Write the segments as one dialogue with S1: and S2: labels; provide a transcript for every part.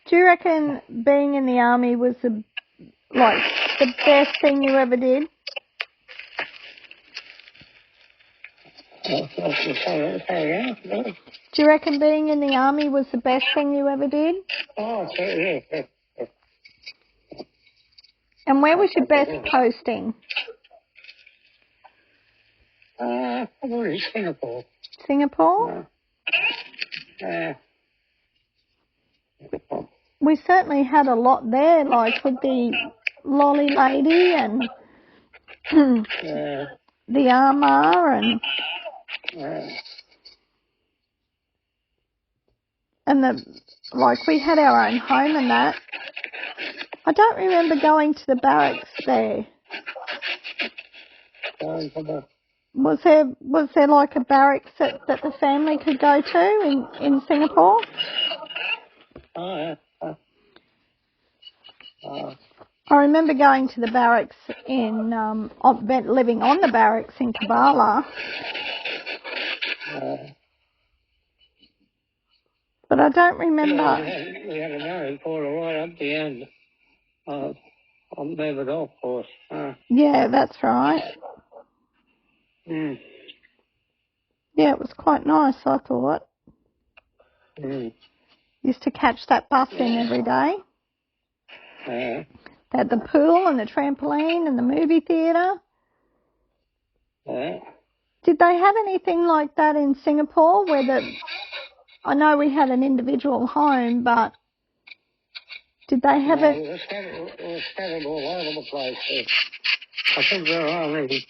S1: Do you reckon being in the army was the best thing you ever did? Do you reckon being in the army was the best thing you ever did?
S2: Oh, yeah.
S1: And where was your best posting?
S2: Probably Singapore.
S1: Singapore? We certainly had a lot there, like with the lolly lady and the armour and we had our own home and that. I don't remember going to the barracks there. Was there like a barracks that the family could go to in Singapore? I remember going to the barracks living on the barracks in Kabbalah. But I don't remember.
S2: We had a marriage quarter right up the end. On the golf course.
S1: Yeah, that's right.
S2: Yeah,
S1: it was quite nice, I thought. Used to catch that bus in every day. They had the pool and the trampoline and the movie theatre. Did they have anything like that in Singapore I know we had an individual home, but did they have it?
S2: It was scattered all over the place. I think there are only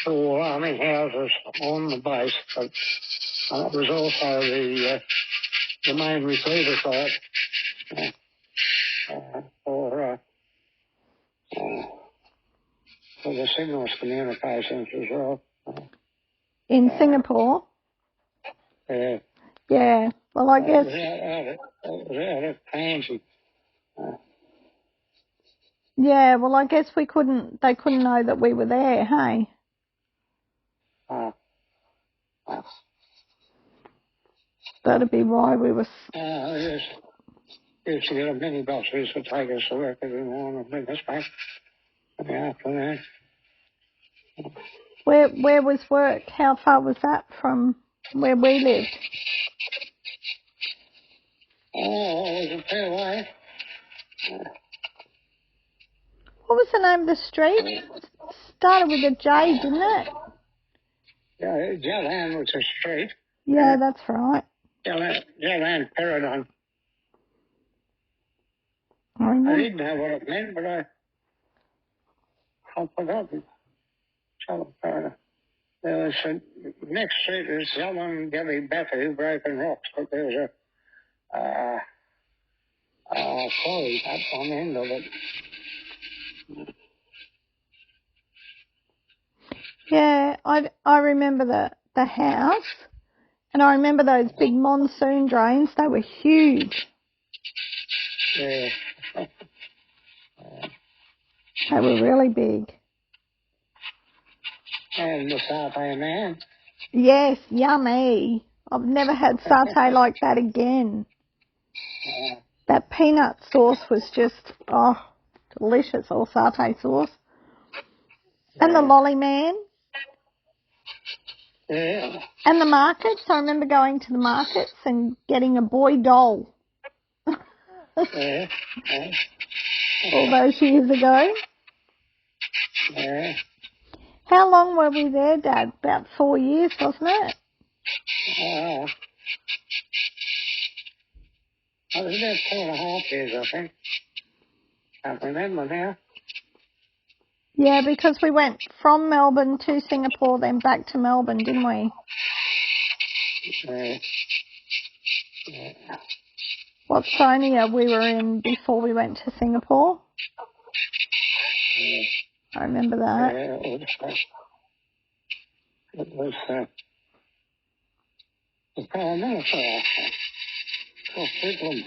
S2: four army houses on the base, but it was also the main receiver site for the signals communications as well.
S1: In Singapore?
S2: Yeah.
S1: Yeah. Well, I guess.
S2: It was out of Pansy.
S1: Yeah. Well, I guess they couldn't know that we were there. Hey. That'd be why we were.
S2: Yes. Used to get a minibus used to take us to work every morning and bring us back in the afternoon.
S1: Where was work? How far was that from where we lived?
S2: It was a fair way.
S1: What was the name of the street? Started with a J, didn't it?
S2: Yeah, Jalan was a street.
S1: Yeah, that's right.
S2: Jalan Paradigm. I didn't know what it meant, but I've forgotten. There was next street was Jalan Gabby Batu, Broken Rocks, but there was a quarry up on the end of it.
S1: Yeah, I remember the house, and I remember those big monsoon drains. They were huge.
S2: Yeah.
S1: They were really big.
S2: And the satay man.
S1: Yes, yummy. I've never had satay like that again. That peanut sauce was just, delicious, all satay sauce. And the lolly man.
S2: Yeah.
S1: And the markets. I remember going to the markets and getting a boy doll.
S2: Yeah.
S1: All those years ago.
S2: Yeah.
S1: How long were we there, Dad? About 4 years, wasn't it?
S2: I was about 4.5 years, I think. Can't remember now.
S1: Yeah, because we went from Melbourne to Singapore, then back to Melbourne, didn't we?
S2: Yeah.
S1: What Sonia we were in before we went to Singapore?
S2: Yeah.
S1: I remember that.
S2: Yeah, it was the Prime Minister. Oh, Clipchamp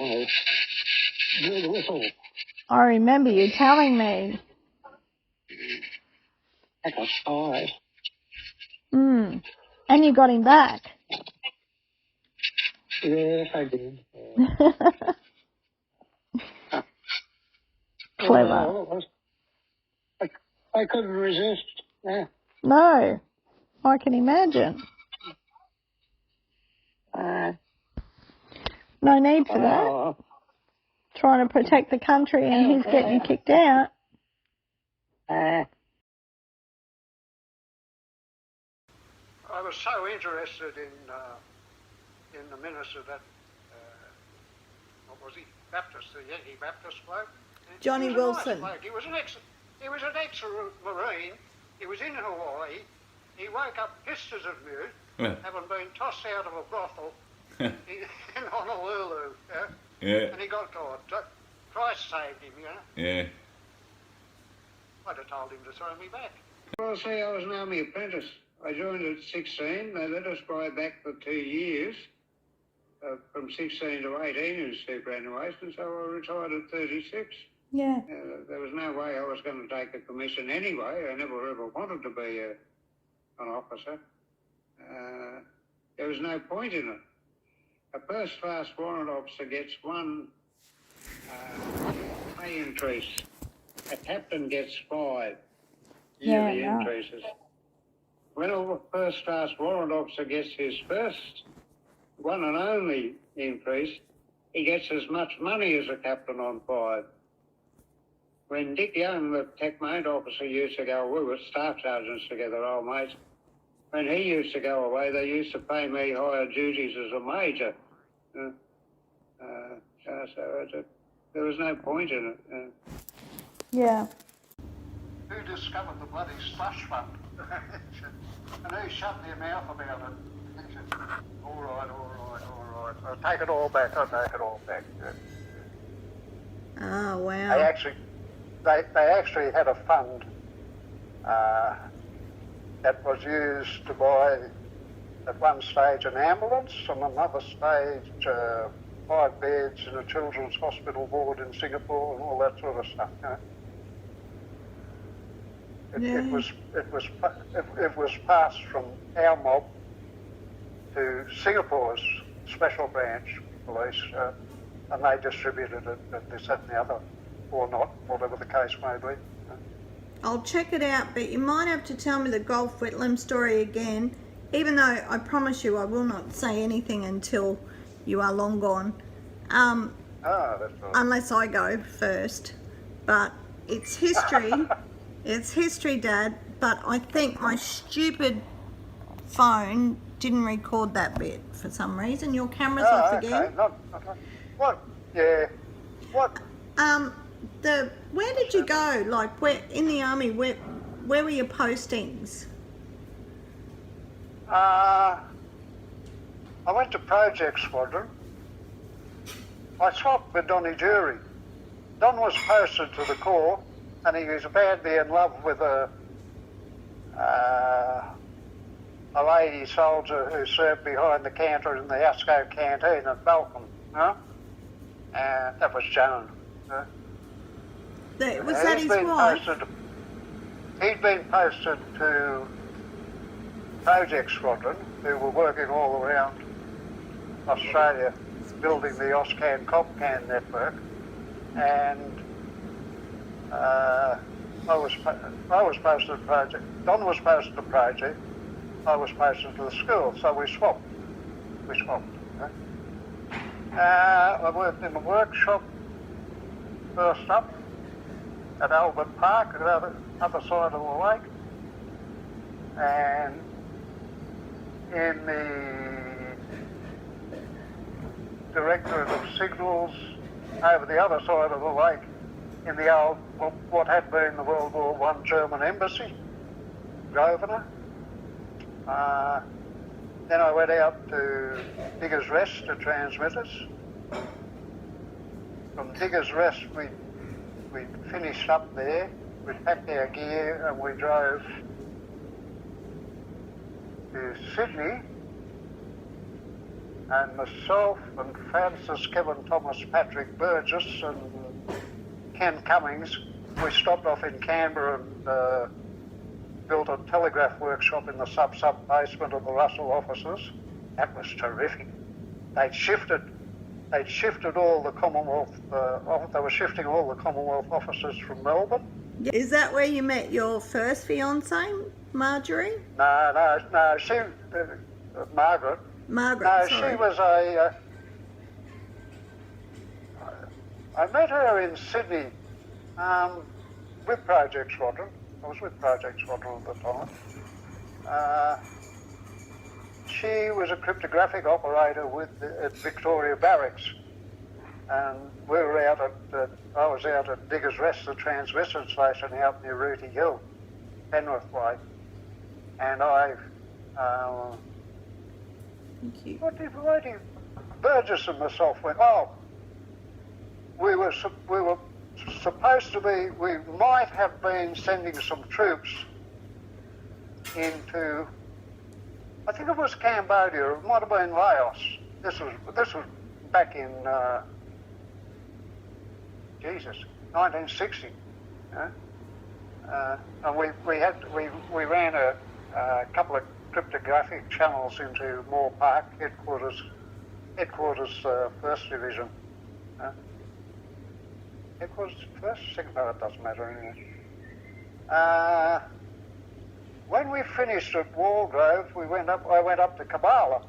S2: blew the whistle.
S1: I remember you telling me.
S2: That was spies.
S1: And you got him back.
S2: Yes, I did.
S1: Clever.
S2: Well, I couldn't resist. Yeah.
S1: No, I can imagine. No need for that.
S2: Oh,
S1: Trying to protect the country and he's getting kicked out.
S2: I was so interested in the minister that, what was he, Baptist, the Yankee Baptist bloke.
S1: Johnny
S2: He was a
S1: Wilson.
S2: nice bloke. He was an excellent Marine. He was in Hawaii. He woke up pissed as a mute, having been tossed out of a brothel in Honolulu.
S3: Yeah.
S2: And he got caught. Christ saved him, you know.
S3: Yeah.
S2: I'd have told him to throw me back. Well, see, I was an army apprentice. I joined at 16. They let us buy back for 2 years, from 16 to 18 in superannuation, so I retired at 36.
S1: Yeah.
S2: There was no way I was going to take a commission anyway. I never ever wanted to be an officer. There was no point in it. A first-class warrant officer gets one pay increase. A captain gets 5 yearly increases. When a first-class warrant officer gets his first, one and only increase, he gets as much money as a captain on 5. When Dick Young, the tech-mate officer, used to go, we were staff sergeants together, old mates. When he used to go away, they used to pay me higher duties as a major. So there was no point in it.
S1: Yeah.
S2: Who discovered the bloody slush fund? And who shut their mouth about it? He said, all right. I'll take it all back. Yeah.
S1: Oh, wow.
S2: They actually had a fund that was used to buy, at one stage, an ambulance, and another stage, 5 beds in a children's hospital ward in Singapore and all that sort of stuff. You know? It was passed from our mob to Singapore's special branch police, and they distributed it at this, that and the other, or not, whatever the case may be.
S1: I'll check it out, but you might have to tell me the Golf Whitlam story again, even though I promise you I will not say anything until you are long gone.
S2: That's right.
S1: Unless I go first. But it's history. It's history, Dad, but I think my stupid phone didn't record that bit for some reason. Your camera's off again.
S2: Okay. What? Yeah. What?
S1: Where did you go? Like, where in the army? Where were your postings?
S2: I went to Project Squadron. I swapped with Donny Jury. Don was posted to the Corps, and he was badly in love with a lady soldier who served behind the counter in the Asco canteen at Balcom. And that was Joan.
S1: Was that his wife?
S2: He'd been posted to Project Squadron, who were working all around Australia building the AusCan-CopCan network, and I was posted to Project. Don was posted to Project. I was posted to the school, so we swapped. I worked in the workshop first up at Albert Park, at the other side of the lake, and in the Directorate of Signals over the other side of the lake in the old, what had been the World War I German embassy, Grosvenor. Then I went out to Diggers Rest to transmitters. From Diggers Rest we finished up there, we packed our gear and we drove to Sydney, and myself and Francis, Kevin Thomas, Patrick Burgess and Ken Cummings, we stopped off in Canberra and built a telegraph workshop in the sub-basement of the Russell offices. That was terrific.
S3: they'd shifted all the Commonwealth. They were shifting all the Commonwealth officers from Melbourne.
S1: Is that where you met your first fiancée, Marjorie?
S3: No. She, Margaret.
S1: Margaret.
S3: No,
S1: sorry.
S3: she was a. I met her in Sydney with Project Squadron. I was with Project Squadron at the time. She was a cryptographic operator at Victoria Barracks, and we were out at. I was out at Diggers Rest, the transmission station out near Rooty Hill, Penrith Way, and I.
S1: Thank you.
S3: Why do you? Burgess and myself went. Oh, we were supposed to be. We might have been sending some troops into. I think it was Cambodia. It might have been Laos. This was back in 1960. And we ran a couple of cryptographic channels into Moore Park headquarters, 1st Division. Headquarters first, second, no, it doesn't matter anyway. When we finished at Walgrove, I went up to Kabbalah,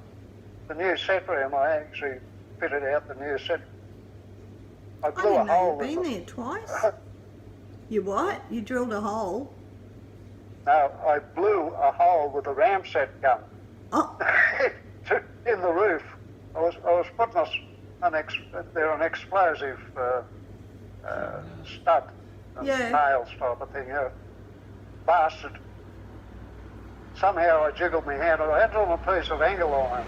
S3: the new set room. I actually fitted out the new set. I blew a hole.
S1: You've been there twice. You what? You drilled a hole?
S3: No, I blew a hole with a ramset gun.
S1: Oh.
S3: In the roof. I was putting an explosive stud, nails type of thing. Bastard. Somehow I jiggled my hand. I had it on a piece of angle iron,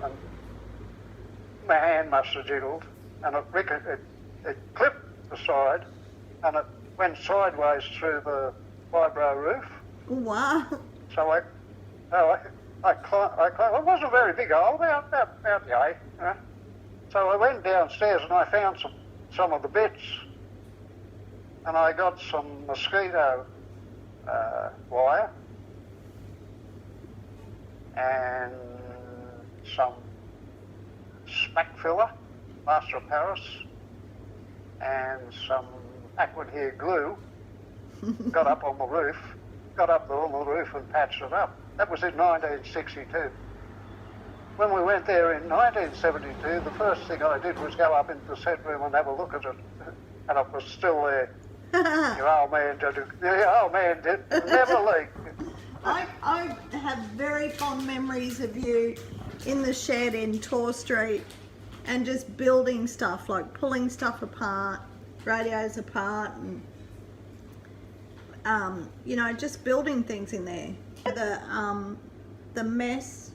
S3: and my hand must have jiggled, and it clipped the side, and it went sideways through the fibro roof.
S1: Wow.
S3: So I climbed. It wasn't a very big hole, about yay. So I went downstairs and I found some of the bits, and I got some mosquito wire and some smack filler, plaster of Paris, and some aqua hair glue. Got up on the roof and patched it up. That was in 1962. When we went there in 1972, the first thing I did was go up into the set room and have a look at it, and it was still there. Your old man did never leak.
S1: I have very fond memories of you in the shed in Tor Street and just building stuff, like pulling stuff apart, radios apart, and just building things in there. The mess,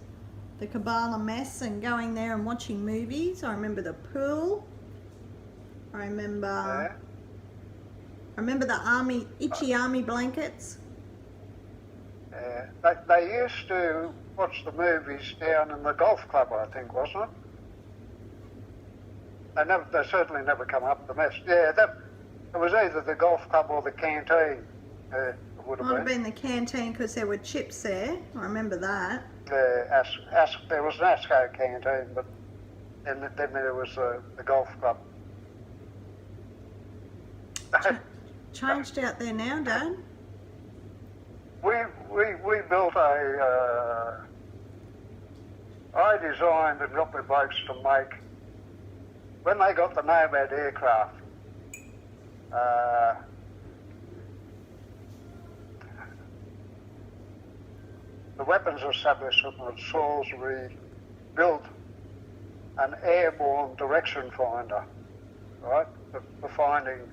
S1: the Kabbalah mess, and going there and watching movies. I remember the pool. I remember the itchy army blankets.
S3: They used to watch the movies down in the golf club, I think, wasn't it? They certainly never come up the mess. Yeah, it was either the golf club or the canteen. It would have
S1: been the canteen because there were chips there. I remember that.
S3: There was an ASCO canteen, but then there was the golf club.
S1: Changed out there now, Dad?
S3: We built I designed and got my blokes to make, when they got the Nomad aircraft, the weapons establishment at Salisbury built an airborne direction finder, right, for finding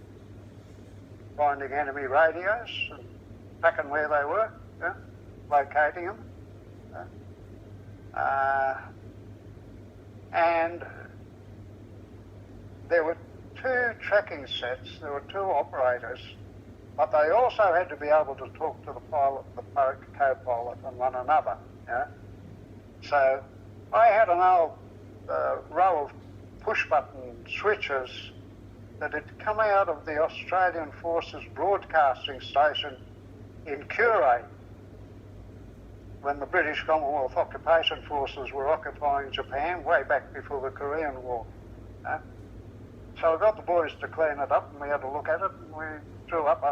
S3: enemy radios and tracking where they were, locating them. And there were two tracking sets, there were two operators, but they also had to be able to talk to the pilot, the co-pilot and one another. So I had an old row of push-button switches that had come out of the Australian Forces broadcasting station in Curragh. when the British Commonwealth Occupation Forces were occupying Japan way back before the Korean War. So I got the boys to clean it up and we had a look at it and we drew up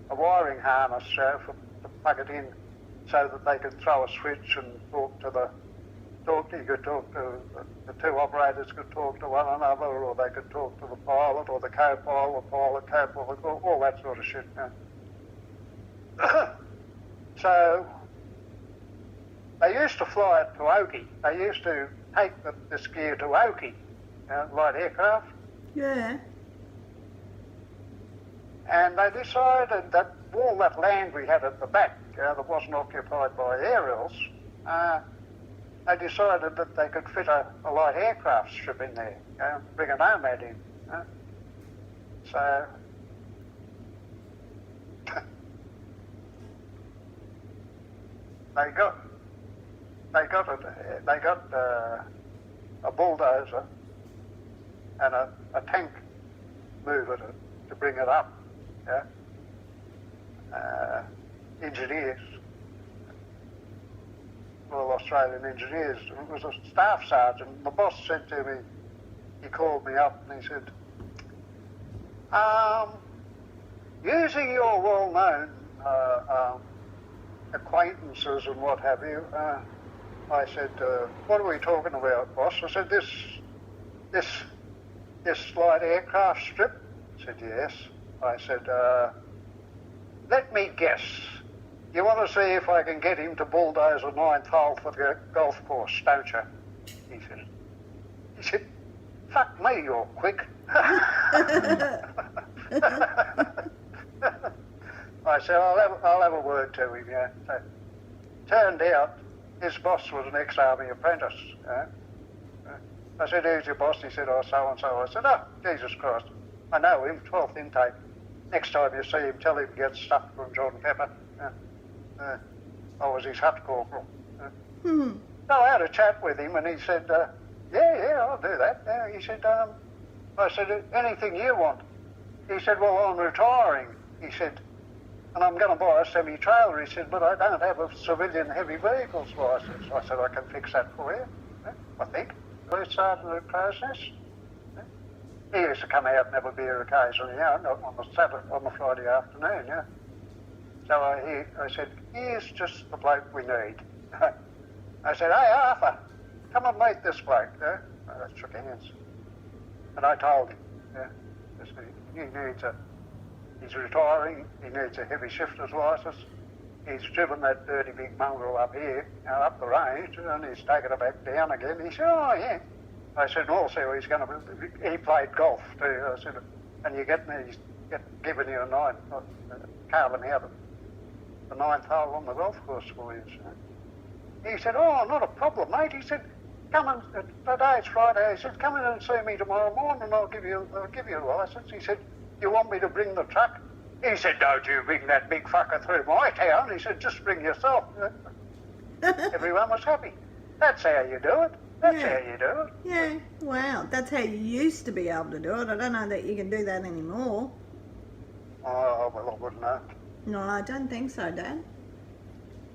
S3: a wiring harness to plug it in so that they could throw a switch and you could talk to, the two operators could talk to one another, or they could talk to the pilot or the co-pilot, co-pilot, all that sort of shit. So they used to fly it to Oki. They used to take this gear to Oki, light aircraft.
S4: Yeah.
S3: And they decided that all that land we had at the back that wasn't occupied by aerials, they decided that they could fit a light aircraft strip in there, bring a Nomad in. So they got a bulldozer and a tank mover to bring it up. Engineers, Royal Australian Engineers. It was a staff sergeant. The boss said to me, he called me up and he said, using your well-known acquaintances and what have you, I said, what are we talking about, boss? I said, this light aircraft strip? He said, yes. I said, let me guess. You want to see if I can get him to bulldoze a 9th hole for the golf course, don't you? He said, fuck me, you're quick. I said, I'll have a word to him, yeah. So, turned out his boss was an ex-army apprentice. I said, who's your boss? He said, oh, so-and-so. I said, oh, Jesus Christ. I know him, 12th intake. Next time you see him, tell him to get stuff from John Pepper. I was his hut corporal. So I had a chat with him and he said, yeah, I'll do that. He said, I said, anything you want. He said, well, I'm retiring. He said, and I'm going to buy a semi-trailer. He said, but I don't have a civilian heavy vehicles licence. I said, I can fix that for you, I think. We started the process. He used to come out and have a beer occasionally, on the Friday afternoon, So I said, here's just the bloke we need. I said, hey, Arthur, come and meet this bloke. I shook hands. And I told him, he's retiring, he needs a heavy shifter's licence. He's driven that dirty big mongrel up here, up the range, and he's taken it back down again. He said, oh, yeah. I said, and also he's going to, he played golf too. I said, and he's giving you carving out the 9th hole on the golf course for you. So. He said, oh, not a problem, mate. He said, come and, today's Friday. He said, come in and see me tomorrow morning and I'll give you a licence. He said, you want me to bring the truck? He said, don't you bring that big fucker through my town. He said, just bring yourself. Everyone was happy. That's how you do it. That's how you do it.
S4: Yeah, wow. That's how you used to be able to do it. I don't know that you can do that anymore.
S3: Oh, well, I wouldn't know.
S4: No, I don't think so, Dad.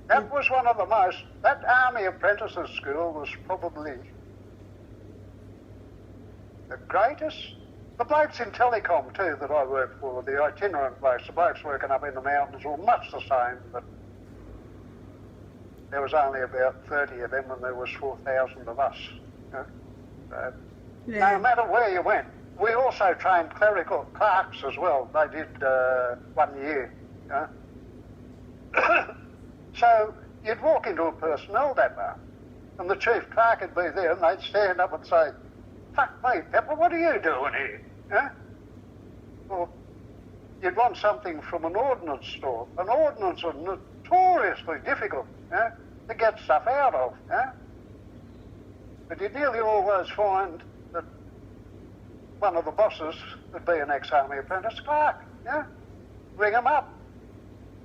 S3: That was one of the most, that Army Apprentices School was probably the greatest. The blokes in telecom too that I worked for, the itinerant blokes, the blokes working up in the mountains were much the same, but there was only about 30 of them and there was 4,000 of us. So, no matter where you went. We also trained clerical clerks as well. They did 1 year. So you'd walk into a personnel depot and the chief clerk would be there and they'd stand up and say, fuck me, Pepper, what are you doing here? Well, you'd want something from an ordnance store. An ordnance are notoriously difficult to get stuff out of. But you'd nearly always find that one of the bosses would be an ex-army apprentice clerk. Ring them up.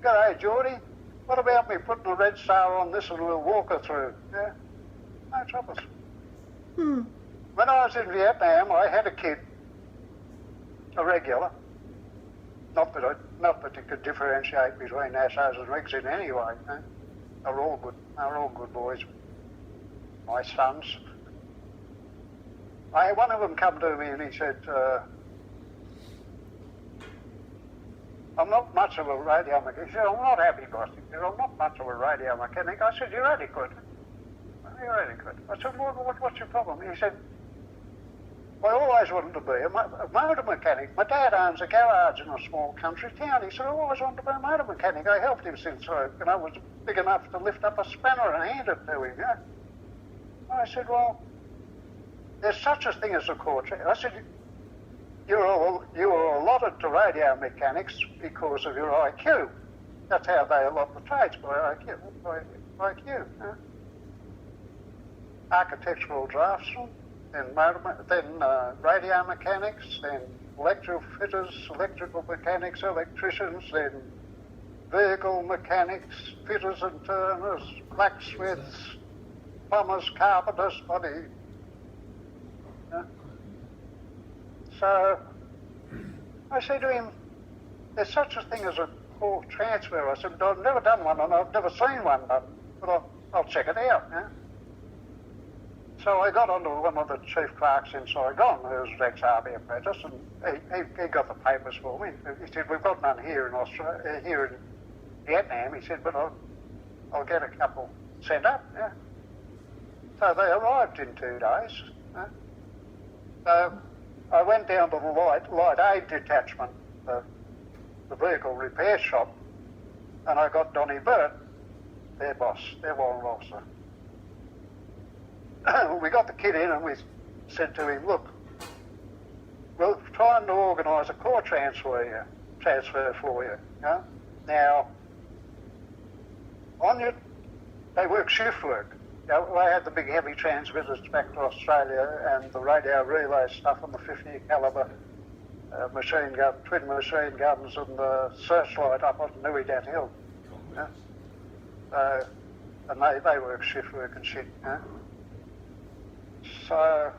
S3: G'day, Geordie. What about me putting a red star on this and we'll walk her through? No troubles. When I was in Vietnam, I had a kid, a regular. Not that you could differentiate between assos and rigs in any way. They're all good. They're all good boys. My sons. One of them come to me and he said, I'm not much of a radio mechanic. He said, I'm not happy, boss. He said, I'm not much of a radio mechanic. I said, you're adequate. You're adequate. I said, what's your problem? He said, I always wanted to be a motor mechanic. My dad owns a garage in a small country town. He said, I always wanted to be a motor mechanic. I helped him since I was big enough to lift up a spanner and hand it to him. Yeah? I said, well, there's such a thing as a core trade. I said, you are allotted to radio mechanics because of your IQ. That's how they allot the trades, by IQ. IQ. Yeah? Architectural draftsmen, then radio mechanics, then electrical fitters, electrical mechanics, electricians, then vehicle mechanics, fitters and turners, blacksmiths, plumbers, carpenters, body. Yeah. So I said to him, there's such a thing as a core transfer. I said, I've never done one and I've never seen one done, but I'll check it out. Yeah? So I got onto one of the chief clerks in Saigon, who was an ex-army apprentice, and he got the papers for me. He said, we've got none here in Australia, here in Vietnam. He said, but I'll get a couple sent up. Yeah. So they arrived in 2 days. Yeah. So I went down to the light aid detachment, the vehicle repair shop, and I got Donnie Burt, their boss, their warrant officer. We got the kid in and we said to him, look, we're trying to organise a core transfer for you. Yeah? Now, they work shift work. You know, I had the big heavy transmitters back to Australia and the radio relay stuff on the 50 calibre machine gun, twin machine guns and the searchlight up on Nui Dat Hill. Yeah? And they work shift work and shit. Yeah? So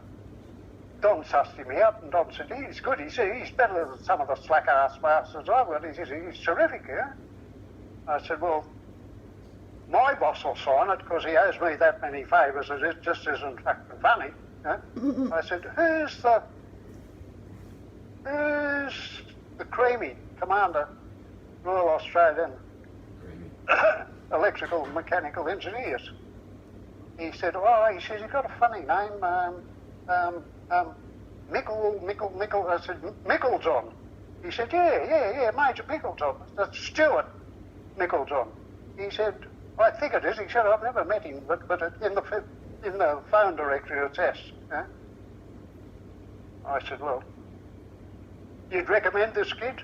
S3: Don sussed him out and Don said, he's good. He said, he's better than some of the slack-ass bastards I've got. He said, he's terrific, yeah? I said, well, my boss will sign it because he owes me that many favours and it just isn't fucking funny. Yeah? I said, who's the creamy commander, Royal Australian Electrical and Mechanical Engineers? He said, he says, you've got a funny name, Mickle. I said, Micklejohn. He said, yeah, Major Micklejohn. That's Stuart Micklejohn. He said, I think it is. He said, I've never met him, but in the phone directory it's S. Yeah? I said, well, you'd recommend this kid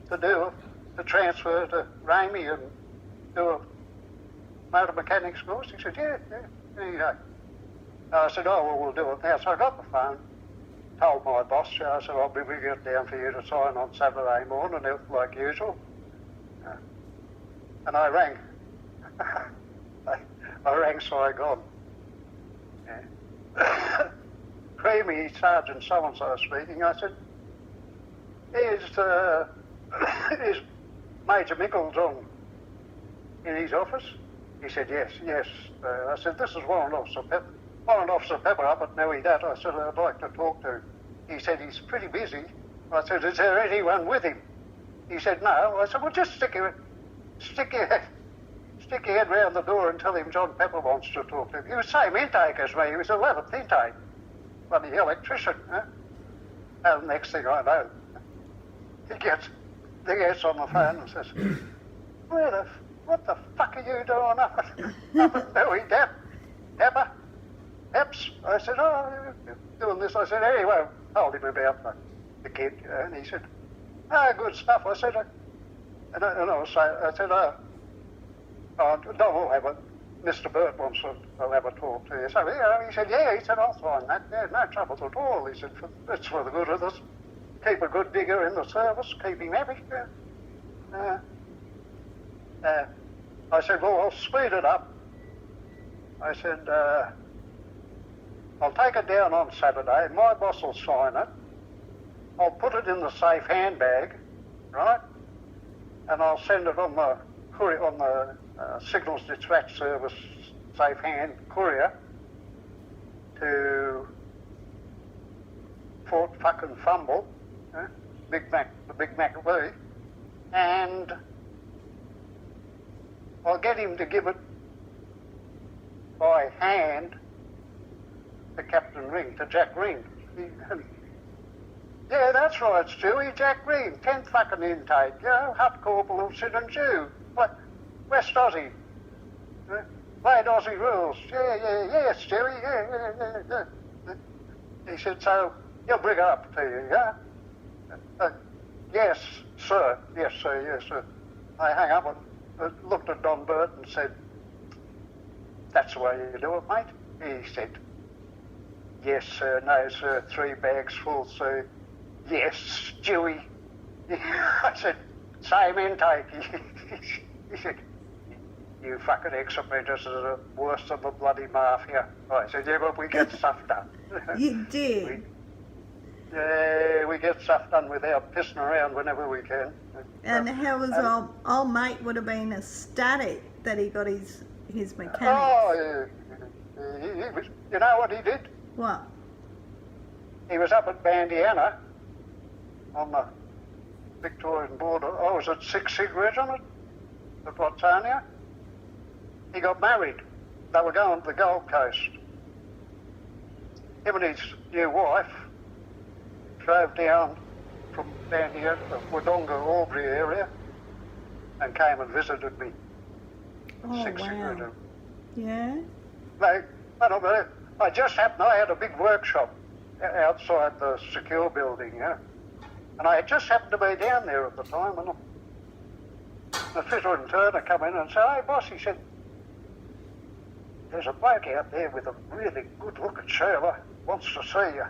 S3: to transfer to Ramey and do a motor mechanics course? He said, yeah, there you go. I said, well, we'll do it now. So I got the phone, told my boss, I said, I'll be bringing it down for you to sign on Saturday morning, like usual. And I rang. I rang Saigon. Yeah. Creamy Sergeant so-and-so speaking. I said, is Major Micklejohn in his office? He said, yes. I said, this is Warrant Officer Pepper up at Nui Dat. I said, I'd like to talk to him. He said, he's pretty busy. I said, is there anyone with him? He said, no. I said, well, just stick your head round the door and tell him John Pepper wants to talk to him. He was same intake as me. He was 11th intake. Bloody electrician. Huh? And the next thing I know, he gets on the phone and says, what the fuck are you doing up at Nui Dat? Pepper? Peps? I said, you're doing this. I said, anyway, I told him about the kid. And he said, good stuff. I said, we'll have a, Mr. Burt wants to have a talk to you. So, he said, he said, I'll sign that. Yeah, no trouble at all. He said, it's for the good of us. Keep a good digger in the service, keep him happy. I said, well, I'll speed it up. I said, I'll take it down on Saturday. My boss will sign it. I'll put it in the safe handbag, right? And I'll send it on the Signals Dispatch Service safe hand courier to Fort fucking Fumble, the Big Mac V, and I'll get him to give it by hand to Captain Ring, to Jack Ring. Yeah, that's right, Stewie, Jack Ring, 10th fucking intake, Hut Corporal of Sid and Jew, West Aussie, played Aussie rules, yeah, Stewie, yeah. He said, so he'll bring it up to you, yeah? Yes, sir, yes, sir. I hung up and looked at Don Burt and said, that's the way you do it, mate. He said, yes, sir, no, sir, 3 bags full, sir. Yes, Stewie. I said, same intake. He said, you fucking ex-apprentices are worse than the bloody mafia. I said, yeah, but we get stuff done.
S4: You did?
S3: We get stuff done without pissing around whenever we can.
S4: And how was old mate would have been ecstatic that he got his mechanics.
S3: Oh, he was, you know what he did?
S4: What?
S3: He was up at Bandiana on the Victorian border. I was at 6 Sig Regiment at Watsonia. He got married. They were going to the Gold Coast. Him and his new wife drove down from Bandiana to Wodonga, Albury area and came and visited me.
S4: Oh,
S3: 6 Sig
S4: wow.
S3: Regiment.
S4: Yeah?
S3: I just happened, I had a big workshop outside the secure building, and I just happened to be down there at the time, and the fitter and turner come in and said, hey boss, he said, there's a bloke out there with a really good looking sailor, wants to see you.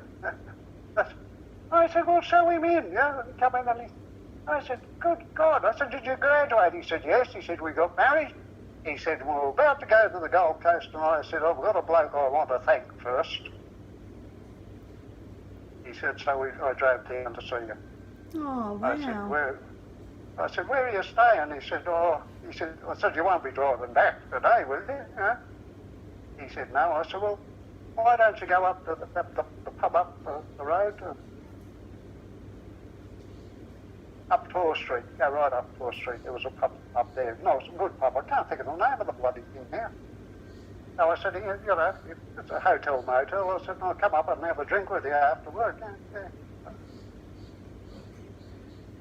S3: I said, well, show him in, He come in and I said, good God. I said, did you graduate? He said, yes. He said, we got married. He said, well, we're about to go to the Gold Coast, and I said, I've got a bloke I want to thank first. He said, so I drove down to see you.
S4: Oh, wow.
S3: I said, where are you staying? He said, I said, you won't be driving back today, will you? He said, no. I said, well, why don't you go up to the pub up the road? Up Tor Street, go right up Tor Street. There was a pub up there. No, it's a good pub. I can't think of the name of the bloody thing now. So I said, it's a hotel motel. I said, I'll come up and have a drink with you after work. Yeah.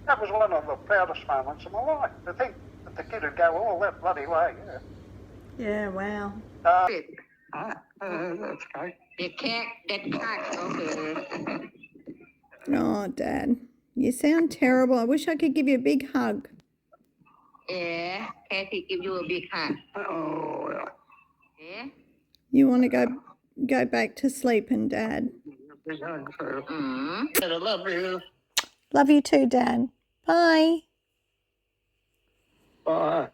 S3: That was one of the proudest moments of my life. To think that the kid would go all that bloody way.
S4: Yeah, wow.
S3: That's great.
S5: You can't get caught, okay?
S1: Oh, Dad, you sound terrible. I wish I could give you a big hug.
S5: Yeah, Kathy give you a big hug.
S3: Oh, yeah.
S5: Yeah?
S1: You want to go back to sleeping, Dad?
S5: Mm-hmm.
S3: I love you.
S1: Love you too, Dad. Bye.
S3: Bye.